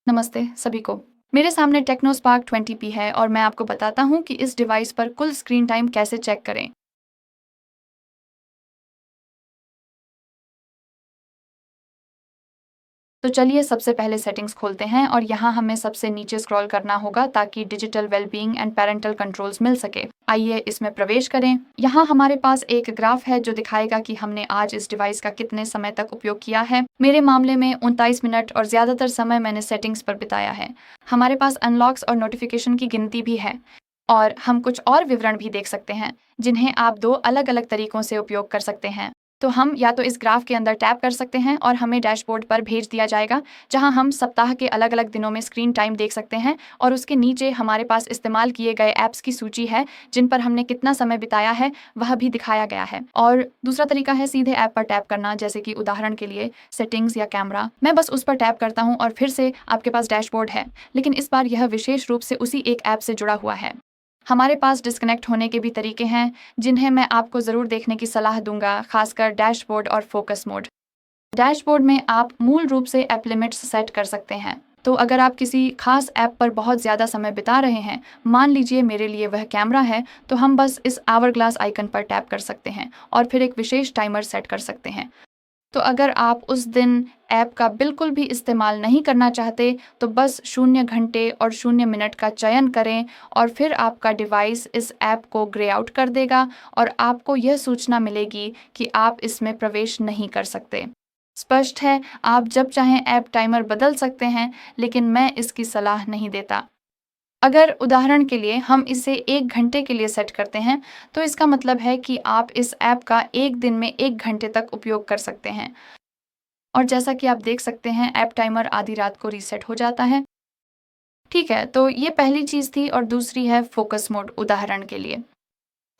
नमस्ते सभी को। मेरे सामने टेक्नोस्पार्क 20P है और मैं आपको बताता हूँ कि इस डिवाइस पर कुल स्क्रीन टाइम कैसे चेक करें। तो चलिए सबसे पहले सेटिंग्स खोलते हैं और यहाँ हमें सबसे नीचे स्क्रॉल करना होगा ताकि digital wellbeing and parental controls मिल सके। आइए इसमें प्रवेश करें। यहाँ हमारे पास एक ग्राफ है जो दिखाएगा कि हमने आज इस डिवाइस का कितने समय तक उपयोग किया है। मेरे मामले में 39 मिनट और ज़्यादातर समय मैंने सेटिंग्स पर बिताया है। हमारे पास अनलॉक्स और नोटिफिकेशन की गिनती भी है और हम कुछ और विवरण भी देख सकते हैं जिन्हें आप दो अलग अलग तरीकों से उपयोग कर सकते हैं। तो हम या तो इस ग्राफ के अंदर टैप कर सकते हैं और हमें डैशबोर्ड पर भेज दिया जाएगा जहां हम सप्ताह के अलग अलग दिनों में स्क्रीन टाइम देख सकते हैं और उसके नीचे हमारे पास इस्तेमाल किए गए ऐप्स की सूची है जिन पर हमने कितना समय बिताया है वह भी दिखाया गया है। और दूसरा तरीका है सीधे ऐप पर टैप करना, जैसे कि उदाहरण के लिए सेटिंग्स या कैमरा। मैं बस उस पर टैप करता हूँ और फिर से आपके पास डैशबोर्ड है, लेकिन इस बार यह विशेष रूप से उसी एक ऐप से जुड़ा हुआ है। हमारे पास डिस्कनेक्ट होने के भी तरीके हैं जिन्हें मैं आपको ज़रूर देखने की सलाह दूंगा, खासकर डैशबोर्ड और फोकस मोड। डैशबोर्ड में आप मूल रूप से ऐप लिमिट्स सेट कर सकते हैं। तो अगर आप किसी खास ऐप पर बहुत ज़्यादा समय बिता रहे हैं, मान लीजिए मेरे लिए वह कैमरा है, तो हम बस इस आवर ग्लास आइकन पर टैप कर सकते हैं और फिर एक विशेष टाइमर सेट कर सकते हैं। तो अगर आप उस दिन ऐप का बिल्कुल भी इस्तेमाल नहीं करना चाहते, तो बस 0 घंटे और 0 मिनट का चयन करें और फिर आपका डिवाइस इस ऐप को ग्रे आउट कर देगा और आपको यह सूचना मिलेगी कि आप इसमें प्रवेश नहीं कर सकते। स्पष्ट है, आप जब चाहें ऐप टाइमर बदल सकते हैं, लेकिन मैं इसकी सलाह नहीं देता। अगर उदाहरण के लिए हम इसे 1 घंटे के लिए सेट करते हैं, तो इसका मतलब है कि आप इस ऐप का एक दिन में 1 घंटे तक उपयोग कर सकते हैं। और जैसा कि आप देख सकते हैं, ऐप टाइमर आधी रात को रीसेट हो जाता है। ठीक है, तो ये पहली चीज़ थी और दूसरी है फोकस मोड। उदाहरण के लिए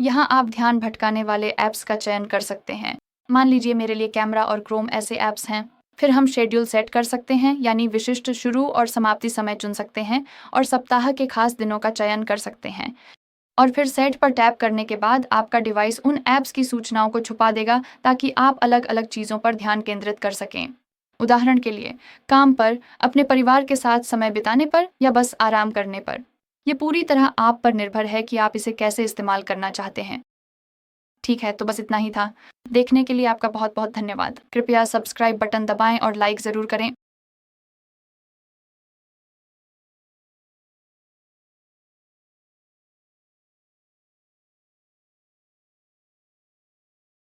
यहाँ आप ध्यान भटकाने वाले ऐप्स का चयन कर सकते हैं। मान लीजिए मेरे लिए कैमरा और क्रोम ऐसे ऐप्स हैं। फिर हम शेड्यूल सेट कर सकते हैं, यानी विशिष्ट शुरू और समाप्ति समय चुन सकते हैं और सप्ताह के खास दिनों का चयन कर सकते हैं। और फिर सेट पर टैप करने के बाद आपका डिवाइस उन ऐप्स की सूचनाओं को छुपा देगा ताकि आप अलग अलग चीज़ों पर ध्यान केंद्रित कर सकें। उदाहरण के लिए काम पर, अपने परिवार के साथ समय बिताने पर या बस आराम करने पर। ये पूरी तरह आप पर निर्भर है कि आप इसे कैसे इस्तेमाल करना चाहते हैं। ठीक है, तो बस इतना ही था। देखने के लिए आपका बहुत बहुत धन्यवाद। कृपया सब्सक्राइब बटन दबाएं और लाइक ज़रूर करें।